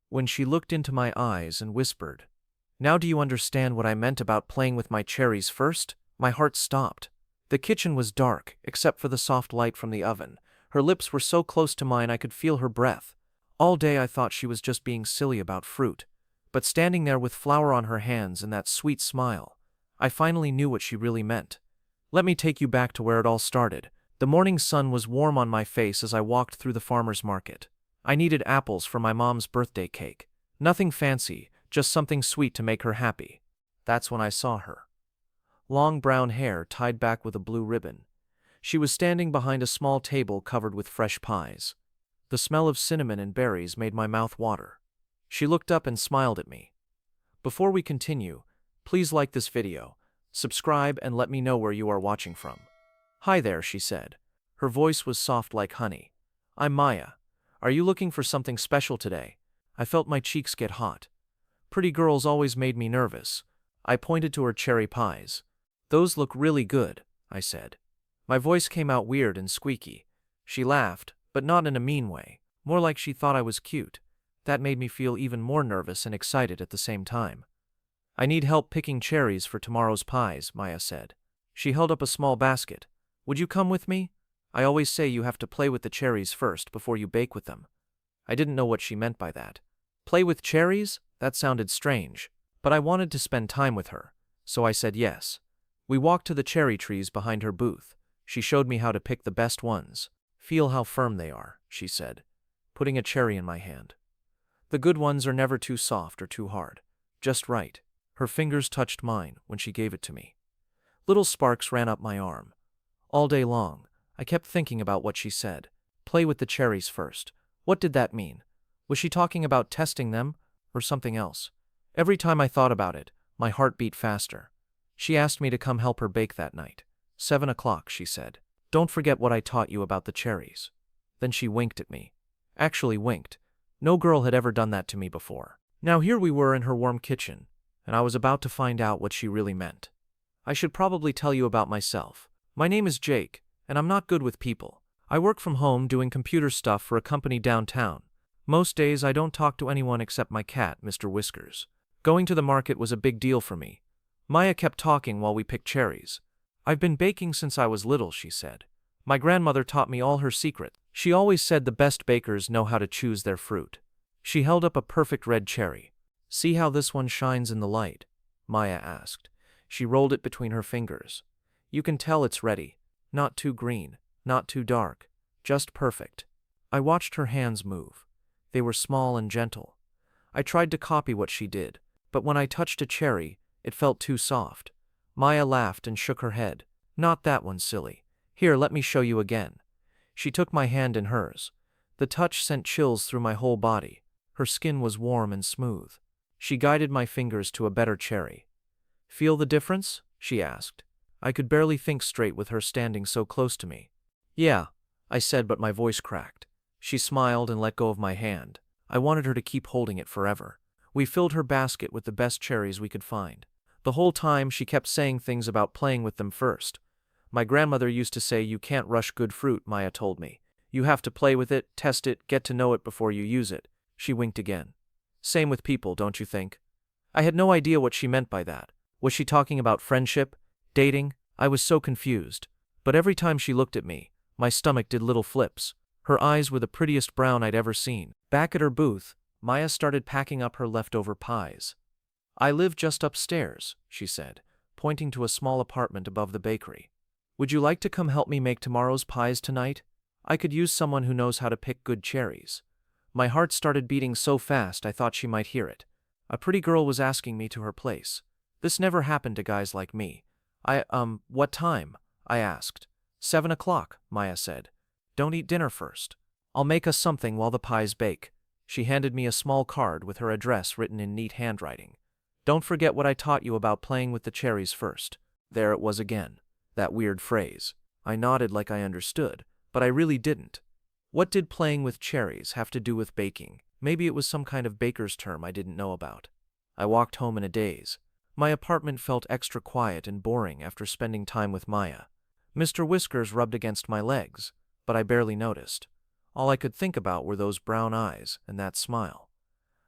when she looked into my eyes and whispered, "Now do you understand what I meant about playing with my cherries first?" My heart stopped. The kitchen was dark, except for the soft light from the oven. Her lips were so close to mine I could feel her breath. All day I thought she was just being silly about fruit. But standing there with flour on her hands and that sweet smile, I finally knew what she really meant. Let me take you back to where it all started. The morning sun was warm on my face as I walked through the farmer's market. I needed apples for my mom's birthday cake. Nothing fancy, just something sweet to make her happy. That's when I saw her. Long brown hair tied back with a blue ribbon. She was standing behind a small table covered with fresh pies. The smell of cinnamon and berries made my mouth water. She looked up and smiled at me. Before we continue, please like this video, subscribe, and let me know where you are watching from. "Hi there," she said. Her voice was soft like honey. "I'm Maya. Are you looking for something special today?" I felt my cheeks get hot. Pretty girls always made me nervous. I pointed to her cherry pies. "Those look really good," I said. My voice came out weird and squeaky. She laughed, but not in a mean way, more like she thought I was cute. That made me feel even more nervous and excited at the same time. "I need help picking cherries for tomorrow's pies," Maya said. She held up a small basket. "Would you come with me? I always say you have to play with the cherries first before you bake with them." I didn't know what she meant by that. Play with cherries? That sounded strange. But I wanted to spend time with her, so I said yes. We walked to the cherry trees behind her booth. She showed me how to pick the best ones. "Feel how firm they are," she said, putting a cherry in my hand. "The good ones are never too soft or too hard. Just right." Her fingers touched mine when she gave it to me. Little sparks ran up my arm. All day long, I kept thinking about what she said. Play with the cherries first. What did that mean? Was she talking about testing them, or something else? Every time I thought about it, my heart beat faster. She asked me to come help her bake that night. 7 o'clock, she said. "Don't forget what I taught you about the cherries." Then she winked at me. Actually winked. No girl had ever done that to me before. Now here we were in her warm kitchen, and I was about to find out what she really meant. I should probably tell you about myself. My name is Jake, and I'm not good with people. I work from home doing computer stuff for a company downtown. Most days I don't talk to anyone except my cat, Mr. Whiskers. Going to the market was a big deal for me. Maya kept talking while we picked cherries. "I've been baking since I was little," she said. "My grandmother taught me all her secrets. She always said the best bakers know how to choose their fruit." She held up a perfect red cherry. "See how this one shines in the light?" Maya asked. She rolled it between her fingers. "You can tell it's ready. Not too green, not too dark. Just perfect." I watched her hands move. They were small and gentle. I tried to copy what she did, but when I touched a cherry, it felt too soft. Maya laughed and shook her head. "Not that one, silly. Here, let me show you again." She took my hand in hers. The touch sent chills through my whole body. Her skin was warm and smooth. She guided my fingers to a better cherry. "Feel the difference?" she asked. I could barely think straight with her standing so close to me. "Yeah," I said, but my voice cracked. She smiled and let go of my hand. I wanted her to keep holding it forever. We filled her basket with the best cherries we could find. The whole time she kept saying things about playing with them first. "My grandmother used to say you can't rush good fruit," Maya told me. "You have to play with it, test it, get to know it before you use it." She winked again. "Same with people, don't you think?" I had no idea what she meant by that. Was she talking about friendship? Dating? I was so confused. But every time she looked at me, my stomach did little flips. Her eyes were the prettiest brown I'd ever seen. Back at her booth, Maya started packing up her leftover pies. "I live just upstairs," she said, pointing to a small apartment above the bakery. "Would you like to come help me make tomorrow's pies tonight? I could use someone who knows how to pick good cherries." My heart started beating so fast I thought she might hear it. A pretty girl was asking me to her place. This never happened to guys like me. What time?" I asked. 7 o'clock, Maya said. "Don't eat dinner first. I'll make us something while the pies bake." She handed me a small card with her address written in neat handwriting. "Don't forget what I taught you about playing with the cherries first." There it was again. That weird phrase. I nodded like I understood, but I really didn't. What did playing with cherries have to do with baking? Maybe it was some kind of baker's term I didn't know about. I walked home in a daze. My apartment felt extra quiet and boring after spending time with Maya. Mr. Whiskers rubbed against my legs, but I barely noticed. All I could think about were those brown eyes and that smile.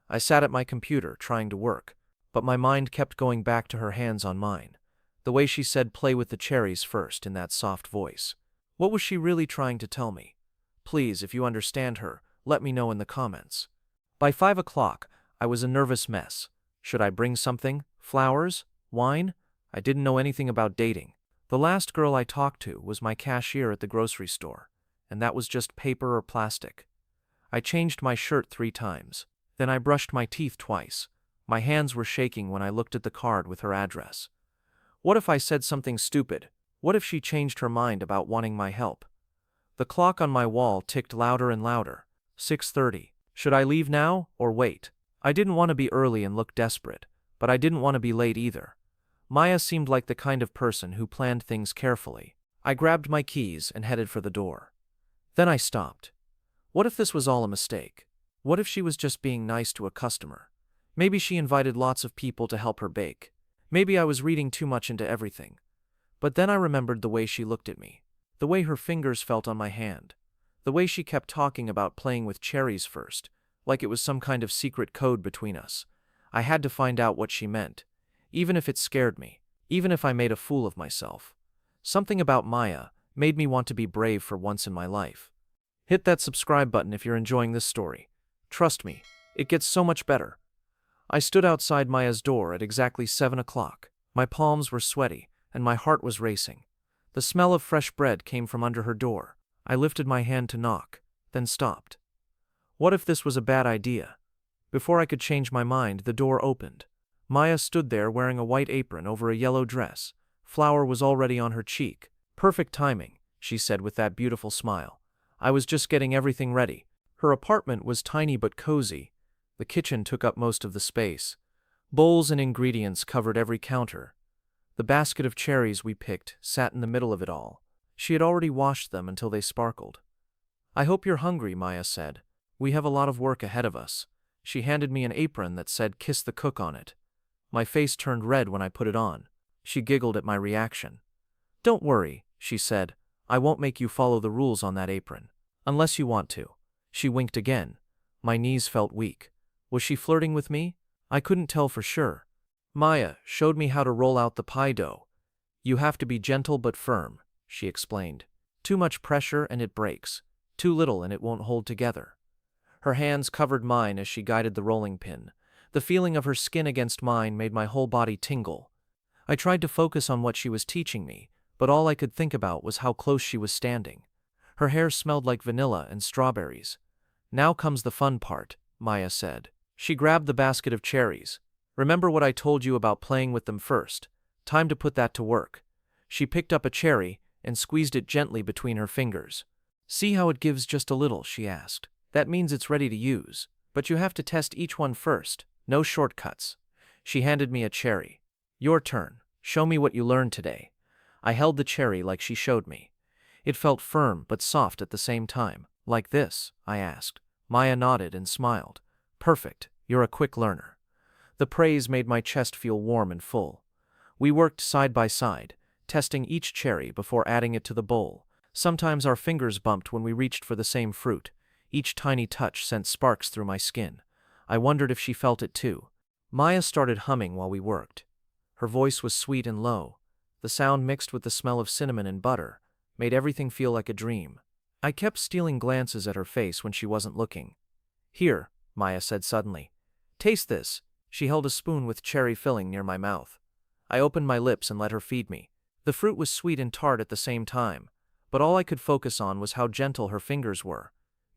I sat at my computer, trying to work, but my mind kept going back to her hands on mine. The way she said play with the cherries first in that soft voice. What was she really trying to tell me? Please, if you understand her, let me know in the comments. By 5 o'clock, I was a nervous mess. Should I bring something? Flowers? Wine? I didn't know anything about dating. The last girl I talked to was my cashier at the grocery store, and that was just paper or plastic. I changed my shirt 3 times. Then I brushed my teeth twice. My hands were shaking when I looked at the card with her address. What if I said something stupid? What if she changed her mind about wanting my help? The clock on my wall ticked louder and louder. 6:30. Should I leave now, or wait? I didn't want to be early and look desperate, but I didn't want to be late either. Maya seemed like the kind of person who planned things carefully. I grabbed my keys and headed for the door. Then I stopped. What if this was all a mistake? What if she was just being nice to a customer? Maybe she invited lots of people to help her bake. Maybe I was reading too much into everything. But then I remembered the way she looked at me. The way her fingers felt on my hand. The way she kept talking about playing with cherries first, like it was some kind of secret code between us. I had to find out what she meant, even if it scared me, even if I made a fool of myself. Something about Maya made me want to be brave for once in my life. Hit that subscribe button if you're enjoying this story. Trust me, it gets so much better. I stood outside Maya's door at exactly 7 o'clock. My palms were sweaty, and my heart was racing. The smell of fresh bread came from under her door. I lifted my hand to knock, then stopped. What if this was a bad idea? Before I could change my mind, the door opened. Maya stood there wearing a white apron over a yellow dress. Flour was already on her cheek. Perfect timing, she said with that beautiful smile. I was just getting everything ready. Her apartment was tiny but cozy. The kitchen took up most of the space. Bowls and ingredients covered every counter. The basket of cherries we picked sat in the middle of it all. She had already washed them until they sparkled. I hope you're hungry, Maya said. We have a lot of work ahead of us. She handed me an apron that said "Kiss the Cook" on it. My face turned red when I put it on. She giggled at my reaction. Don't worry, she said. I won't make you follow the rules on that apron. Unless you want to. She winked again. My knees felt weak. Was she flirting with me? I couldn't tell for sure. Maya showed me how to roll out the pie dough. You have to be gentle but firm, she explained. Too much pressure and it breaks. Too little and it won't hold together. Her hands covered mine as she guided the rolling pin. The feeling of her skin against mine made my whole body tingle. I tried to focus on what she was teaching me, but all I could think about was how close she was standing. Her hair smelled like vanilla and strawberries. Now comes the fun part, Maya said. She grabbed the basket of cherries. Remember what I told you about playing with them first? Time to put that to work. She picked up a cherry and squeezed it gently between her fingers. See how it gives just a little, she asked. That means it's ready to use. But you have to test each one first. No shortcuts. She handed me a cherry. Your turn. Show me what you learned today. I held the cherry like she showed me. It felt firm but soft at the same time. Like this? I asked. Maya nodded and smiled. Perfect. You're a quick learner. The praise made my chest feel warm and full. We worked side by side, testing each cherry before adding it to the bowl. Sometimes our fingers bumped when we reached for the same fruit. Each tiny touch sent sparks through my skin. I wondered if she felt it too. Maya started humming while we worked. Her voice was sweet and low. The sound mixed with the smell of cinnamon and butter made everything feel like a dream. I kept stealing glances at her face when she wasn't looking. Here, Maya said suddenly. Taste this. She held a spoon with cherry filling near my mouth. I opened my lips and let her feed me. The fruit was sweet and tart at the same time, but all I could focus on was how gentle her fingers were.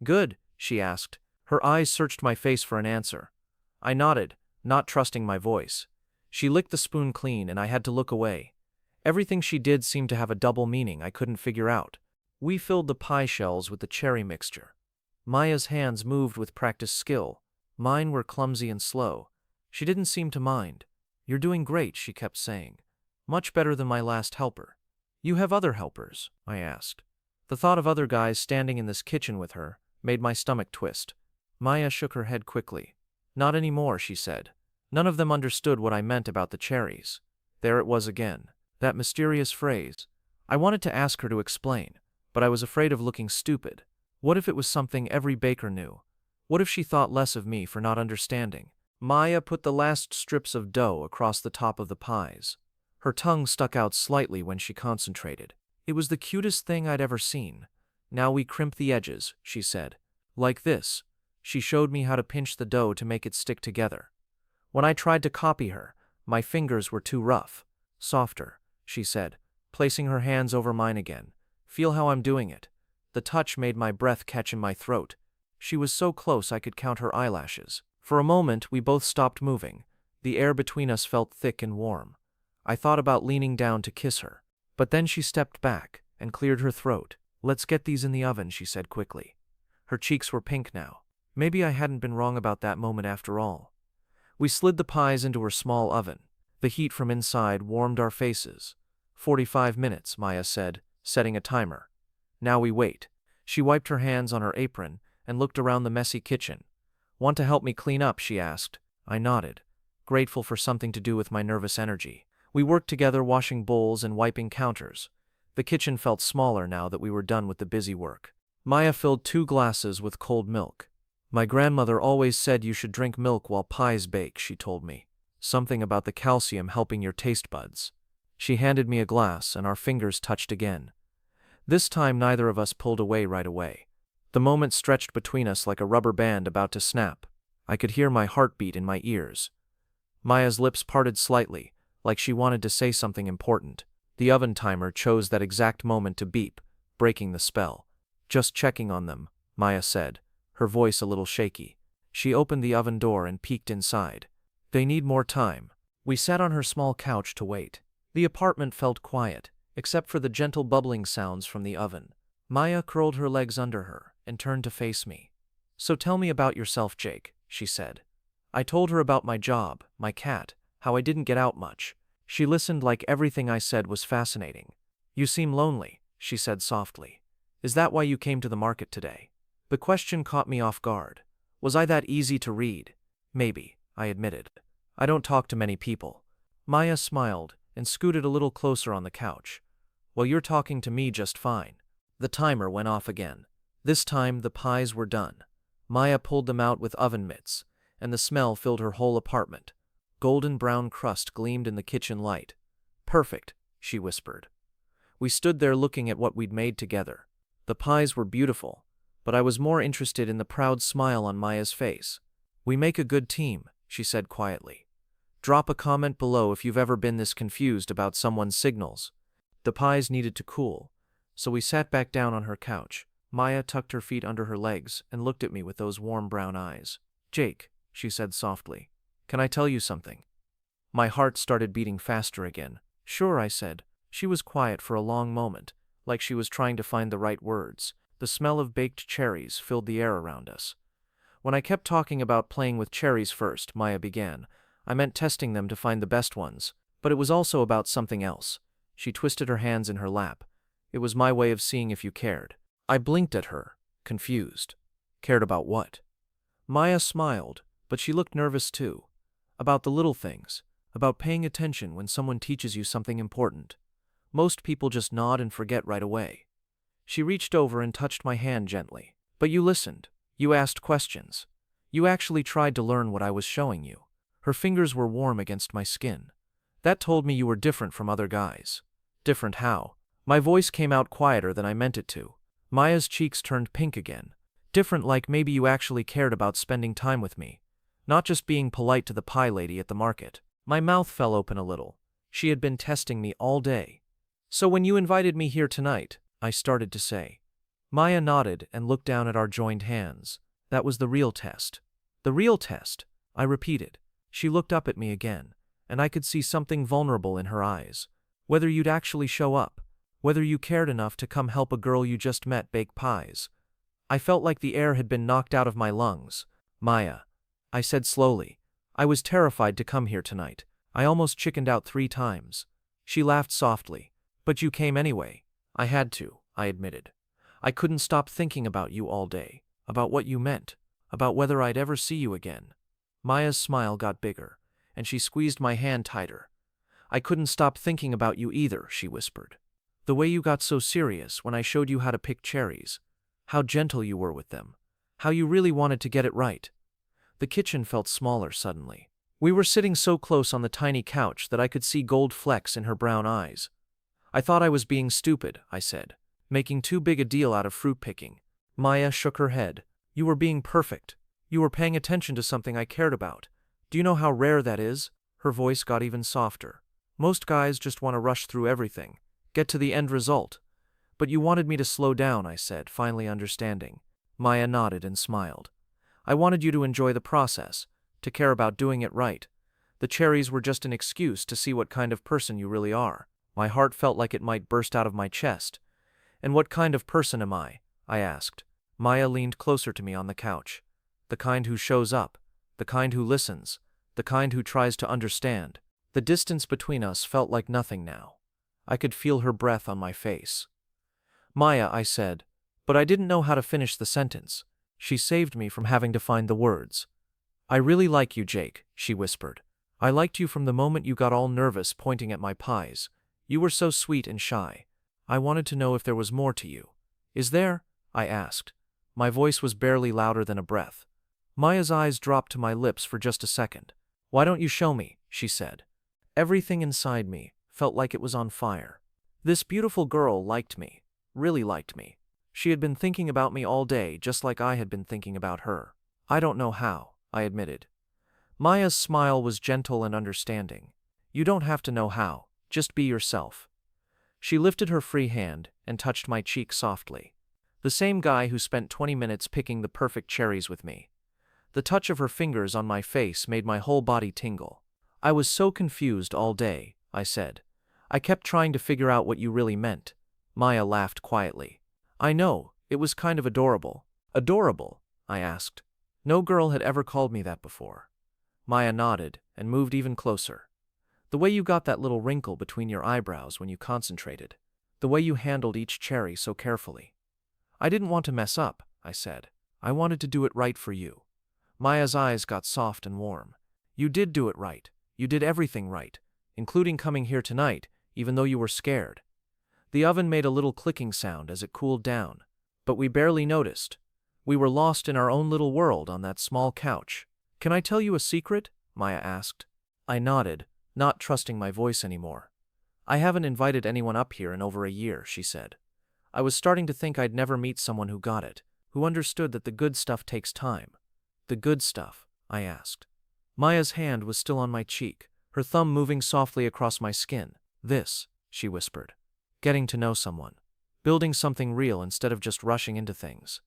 Good, she asked. Her eyes searched my face for an answer. I nodded, not trusting my voice. She licked the spoon clean and I had to look away. Everything she did seemed to have a double meaning I couldn't figure out. We filled the pie shells with the cherry mixture. Maya's hands moved with practiced skill. Mine were clumsy and slow. She didn't seem to mind. You're doing great, she kept saying. Much better than my last helper. You have other helpers? I asked. The thought of other guys standing in this kitchen with her made my stomach twist. Maya shook her head quickly. Not anymore, she said. None of them understood what I meant about the cherries. There it was again. That mysterious phrase. I wanted to ask her to explain, but I was afraid of looking stupid. What if it was something every baker knew? What if she thought less of me for not understanding? Maya put the last strips of dough across the top of the pies. Her tongue stuck out slightly when she concentrated. It was the cutest thing I'd ever seen. Now we crimp the edges, she said. Like this. She showed me how to pinch the dough to make it stick together. When I tried to copy her, my fingers were too rough. Softer, she said, placing her hands over mine again. Feel how I'm doing it. The touch made my breath catch in my throat. She was so close I could count her eyelashes. For a moment, we both stopped moving. The air between us felt thick and warm. I thought about leaning down to kiss her. But then she stepped back and cleared her throat. Let's get these in the oven, she said quickly. Her cheeks were pink now. Maybe I hadn't been wrong about that moment after all. We slid the pies into her small oven. The heat from inside warmed our faces. 45 minutes, Maya said, setting a timer. Now we wait. She wiped her hands on her apron and looked around the messy kitchen. Want to help me clean up, she asked. I nodded, grateful for something to do with my nervous energy. We worked together washing bowls and wiping counters. The kitchen felt smaller now that we were done with the busy work. Maya filled 2 glasses with cold milk. My grandmother always said you should drink milk while pies bake, she told me. Something about the calcium helping your taste buds. She handed me a glass and our fingers touched again. This time neither of us pulled away right away. The moment stretched between us like a rubber band about to snap. I could hear my heartbeat in my ears. Maya's lips parted slightly, like she wanted to say something important. The oven timer chose that exact moment to beep, breaking the spell. Just checking on them, Maya said, her voice a little shaky. She opened the oven door and peeked inside. They need more time. We sat on her small couch to wait. The apartment felt quiet, except for the gentle bubbling sounds from the oven. Maya curled her legs under her and turned to face me. So tell me about yourself, Jake, she said. I told her about my job, my cat, how I didn't get out much. She listened like everything I said was fascinating. You seem lonely, she said softly. Is that why you came to the market today? The question caught me off guard. Was I that easy to read? Maybe, I admitted. I don't talk to many people. Maya smiled and scooted a little closer on the couch. Well, you're talking to me just fine. The timer went off again. This time the pies were done. Maya pulled them out with oven mitts, and the smell filled her whole apartment. Golden brown crust gleamed in the kitchen light. Perfect, she whispered. We stood there looking at what we'd made together. The pies were beautiful, but I was more interested in the proud smile on Maya's face. We make a good team, she said quietly. Drop a comment below if you've ever been this confused about someone's signals. The pies needed to cool, so we sat back down on her couch. Maya tucked her feet under her legs and looked at me with those warm brown eyes. Jake, she said softly, can I tell you something? My heart started beating faster again. Sure, I said. She was quiet for a long moment, like she was trying to find the right words. The smell of baked cherries filled the air around us. When I kept talking about playing with cherries first, Maya began. I meant testing them to find the best ones, but it was also about something else. She twisted her hands in her lap. It was my way of seeing if you cared. I blinked at her, confused. Cared about what? Maya smiled, but she looked nervous too. About the little things, about paying attention when someone teaches you something important. Most people just nod and forget right away. She reached over and touched my hand gently. But you listened. You asked questions. You actually tried to learn what I was showing you. Her fingers were warm against my skin. That told me you were different from other guys. Different how? My voice came out quieter than I meant it to. Maya's cheeks turned pink again. Different, like maybe you actually cared about spending time with me. Not just being polite to the pie lady at the market. My mouth fell open a little. She had been testing me all day. So when you invited me here tonight, I started to say. Maya nodded and looked down at our joined hands. That was the real test. The real test, I repeated. She looked up at me again, and I could see something vulnerable in her eyes. Whether you'd actually show up. Whether you cared enough to come help a girl you just met bake pies. I felt like the air had been knocked out of my lungs. Maya, I said slowly. I was terrified to come here tonight. I almost chickened out 3 times. She laughed softly. But you came anyway. I had to, I admitted. I couldn't stop thinking about you all day. About what you meant. About whether I'd ever see you again. Maya's smile got bigger, and she squeezed my hand tighter. I couldn't stop thinking about you either, she whispered. The way you got so serious when I showed you how to pick cherries. How gentle you were with them. How you really wanted to get it right. The kitchen felt smaller suddenly. We were sitting so close on the tiny couch that I could see gold flecks in her brown eyes. I thought I was being stupid, I said, making too big a deal out of fruit picking. Maya shook her head. You were being perfect. You were paying attention to something I cared about. Do you know how rare that is? Her voice got even softer. Most guys just want to rush through everything, get to the end result. But you wanted me to slow down, I said, finally understanding. Maya nodded and smiled. I wanted you to enjoy the process, to care about doing it right. The cherries were just an excuse to see what kind of person you really are. My heart felt like it might burst out of my chest. And what kind of person am I? I asked. Maya leaned closer to me on the couch. The kind who shows up, the kind who listens, the kind who tries to understand. The distance between us felt like nothing now. I could feel her breath on my face. Maya, I said, but I didn't know how to finish the sentence. She saved me from having to find the words. I really like you, Jake, she whispered. I liked you from the moment you got all nervous pointing at my pies. You were so sweet and shy. I wanted to know if there was more to you. Is there? I asked. My voice was barely louder than a breath. Maya's eyes dropped to my lips for just a second. Why don't you show me? She said. Everything inside me felt like it was on fire. This beautiful girl liked me, really liked me. She had been thinking about me all day, just like I had been thinking about her. I don't know how, I admitted. Maya's smile was gentle and understanding. You don't have to know how, just be yourself. She lifted her free hand and touched my cheek softly. The same guy who spent 20 minutes picking the perfect cherries with me. The touch of her fingers on my face made my whole body tingle. I was so confused all day, I said. I kept trying to figure out what you really meant. Maya laughed quietly. I know, it was kind of adorable. Adorable? I asked. No girl had ever called me that before. Maya nodded and moved even closer. The way you got that little wrinkle between your eyebrows when you concentrated. The way you handled each cherry so carefully. I didn't want to mess up, I said. I wanted to do it right for you. Maya's eyes got soft and warm. You did do it right. You did everything right, including coming here tonight, even though you were scared. The oven made a little clicking sound as it cooled down, but we barely noticed. We were lost in our own little world on that small couch. Can I tell you a secret? Maya asked. I nodded, not trusting my voice anymore. I haven't invited anyone up here in over a year, she said. I was starting to think I'd never meet someone who got it, who understood that the good stuff takes time. The good stuff? I asked. Maya's hand was still on my cheek, her thumb moving softly across my skin. This, she whispered. Getting to know someone. Building something real instead of just rushing into things.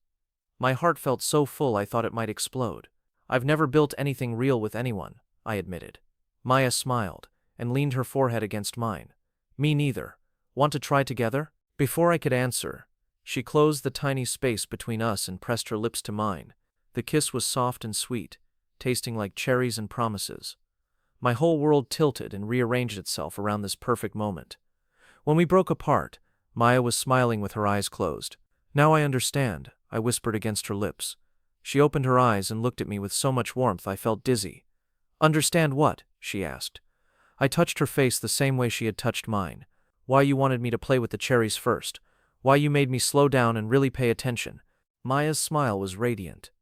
My heart felt so full I thought it might explode. I've never built anything real with anyone, I admitted. Maya smiled and leaned her forehead against mine. Me neither. Want to try together? Before I could answer, she closed the tiny space between us and pressed her lips to mine. The kiss was soft and sweet, tasting like cherries and promises. My whole world tilted and rearranged itself around this perfect moment. When we broke apart, Maya was smiling with her eyes closed. Now I understand, I whispered against her lips. She opened her eyes and looked at me with so much warmth I felt dizzy. Understand what? She asked. I touched her face the same way she had touched mine. Why you wanted me to play with the cherries first. Why you made me slow down and really pay attention. Maya's smile was radiant.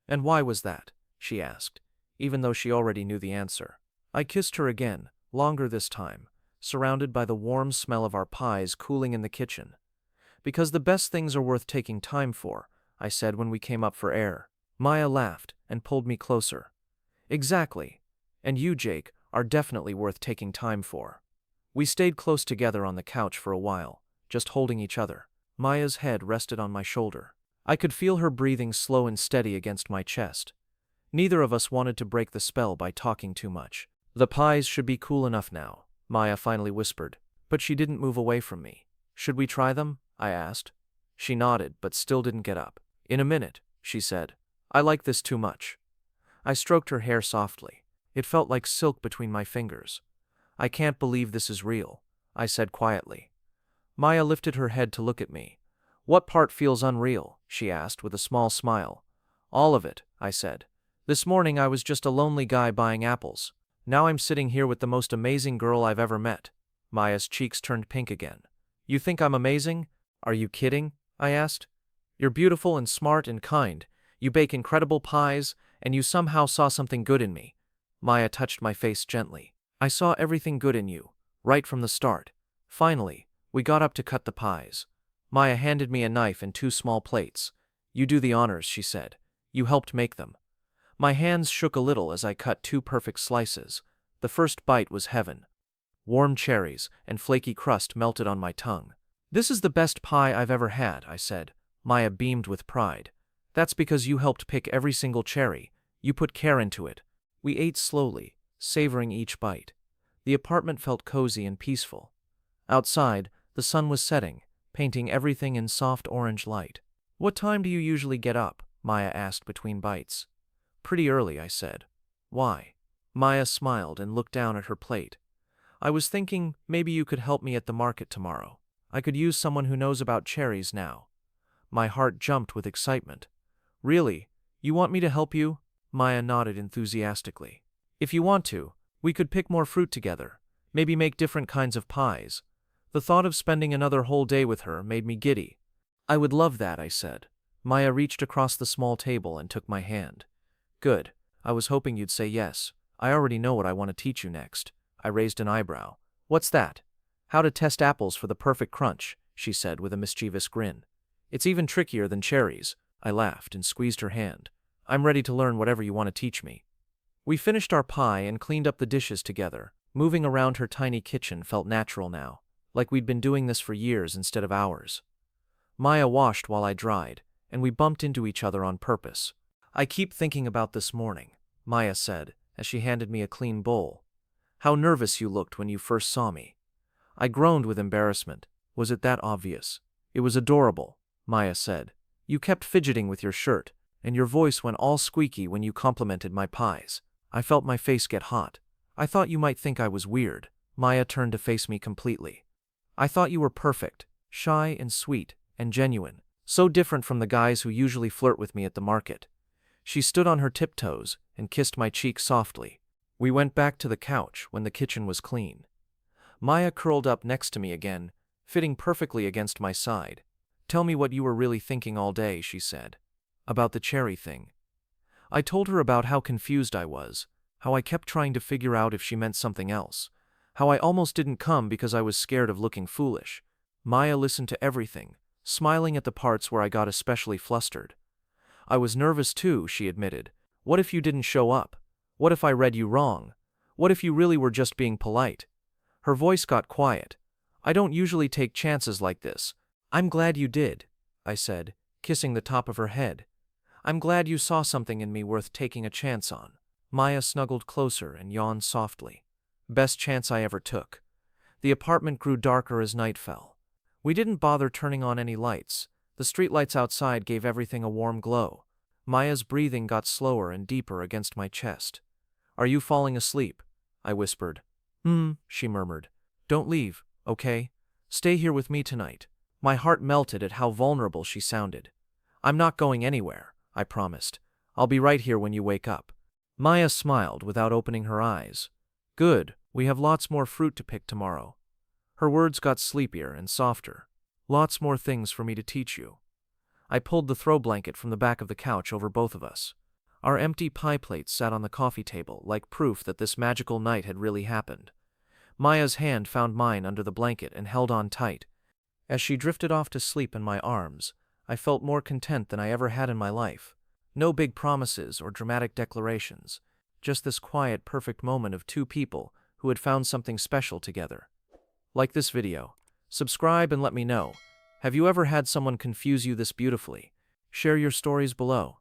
And why was that? She asked, even though she already knew the answer. I kissed her again, longer this time, surrounded by the warm smell of our pies cooling in the kitchen. Because the best things are worth taking time for, I said when we came up for air. Maya laughed and pulled me closer. Exactly. And you, Jake, are definitely worth taking time for. We stayed close together on the couch for a while, just holding each other. Maya's head rested on my shoulder. I could feel her breathing slow and steady against my chest. Neither of us wanted to break the spell by talking too much. The pies should be cool enough now, Maya finally whispered, but she didn't move away from me. Should we try them? I asked. She nodded, but still didn't get up. In a minute, she said. I like this too much. I stroked her hair softly. It felt like silk between my fingers. I can't believe this is real, I said quietly. Maya lifted her head to look at me. What part feels unreal? She asked with a small smile. All of it, I said. This morning I was just a lonely guy buying apples. Now I'm sitting here with the most amazing girl I've ever met. Maya's cheeks turned pink again. You think I'm amazing? Are you kidding? I asked. You're beautiful and smart and kind. You bake incredible pies, and you somehow saw something good in me. Maya touched my face gently. I saw everything good in you, right from the start. Finally, we got up to cut the pies. Maya handed me a knife and 2 small plates. You do the honors, she said. You helped make them. My hands shook a little as I cut 2 perfect slices. The first bite was heaven. Warm cherries and flaky crust melted on my tongue. This is the best pie I've ever had, I said. Maya beamed with pride. That's because you helped pick every single cherry. You put care into it. We ate slowly, savoring each bite. The apartment felt cozy and peaceful. Outside, the sun was setting, painting everything in soft orange light. What time do you usually get up? Maya asked between bites. Pretty early, I said. Why? Maya smiled and looked down at her plate. I was thinking maybe you could help me at the market tomorrow. I could use someone who knows about cherries now. My heart jumped with excitement. Really? You want me to help you? Maya nodded enthusiastically. If you want to, we could pick more fruit together, maybe make different kinds of pies. The thought of spending another whole day with her made me giddy. I would love that, I said. Maya reached across the small table and took my hand. Good. I was hoping you'd say yes. I already know what I want to teach you next. I raised an eyebrow. What's that? How to test apples for the perfect crunch, she said with a mischievous grin. It's even trickier than cherries. I laughed and squeezed her hand. I'm ready to learn whatever you want to teach me. We finished our pie and cleaned up the dishes together. Moving around her tiny kitchen felt natural now, like we'd been doing this for years instead of hours. Maya washed while I dried, and we bumped into each other on purpose. I keep thinking about this morning, Maya said, as she handed me a clean bowl. How nervous you looked when you first saw me. I groaned with embarrassment. Was it that obvious? It was adorable, Maya said. You kept fidgeting with your shirt, and your voice went all squeaky when you complimented my pies. I felt my face get hot. I thought you might think I was weird. Maya turned to face me completely. I thought you were perfect, shy and sweet, and genuine, so different from the guys who usually flirt with me at the market. She stood on her tiptoes and kissed my cheek softly. We went back to the couch when the kitchen was clean. Maya curled up next to me again, fitting perfectly against my side. Tell me what you were really thinking all day, she said. About the cherry thing. I told her about how confused I was, how I kept trying to figure out if she meant something else, how I almost didn't come because I was scared of looking foolish. Maya listened to everything, smiling at the parts where I got especially flustered. I was nervous too, she admitted. What if you didn't show up? What if I read you wrong? What if you really were just being polite? Her voice got quiet. I don't usually take chances like this. I'm glad you did, I said, kissing the top of her head. I'm glad you saw something in me worth taking a chance on. Maya snuggled closer and yawned softly. Best chance I ever took. The apartment grew darker as night fell. We didn't bother turning on any lights. The streetlights outside gave everything a warm glow. Maya's breathing got slower and deeper against my chest. Are you falling asleep? I whispered. She murmured. Don't leave, okay? Stay here with me tonight. My heart melted at how vulnerable she sounded. I'm not going anywhere, I promised. I'll be right here when you wake up. Maya smiled without opening her eyes. Good, we have lots more fruit to pick tomorrow. Her words got sleepier and softer. Lots more things for me to teach you. I pulled the throw blanket from the back of the couch over both of us. Our empty pie plates sat on the coffee table like proof that this magical night had really happened. Maya's hand found mine under the blanket and held on tight. As she drifted off to sleep in my arms, I felt more content than I ever had in my life. No big promises or dramatic declarations, just this quiet, perfect moment of 2 people who had found something special together. Like this video, subscribe and let me know. Have you ever had someone confuse you this beautifully? Share your stories below.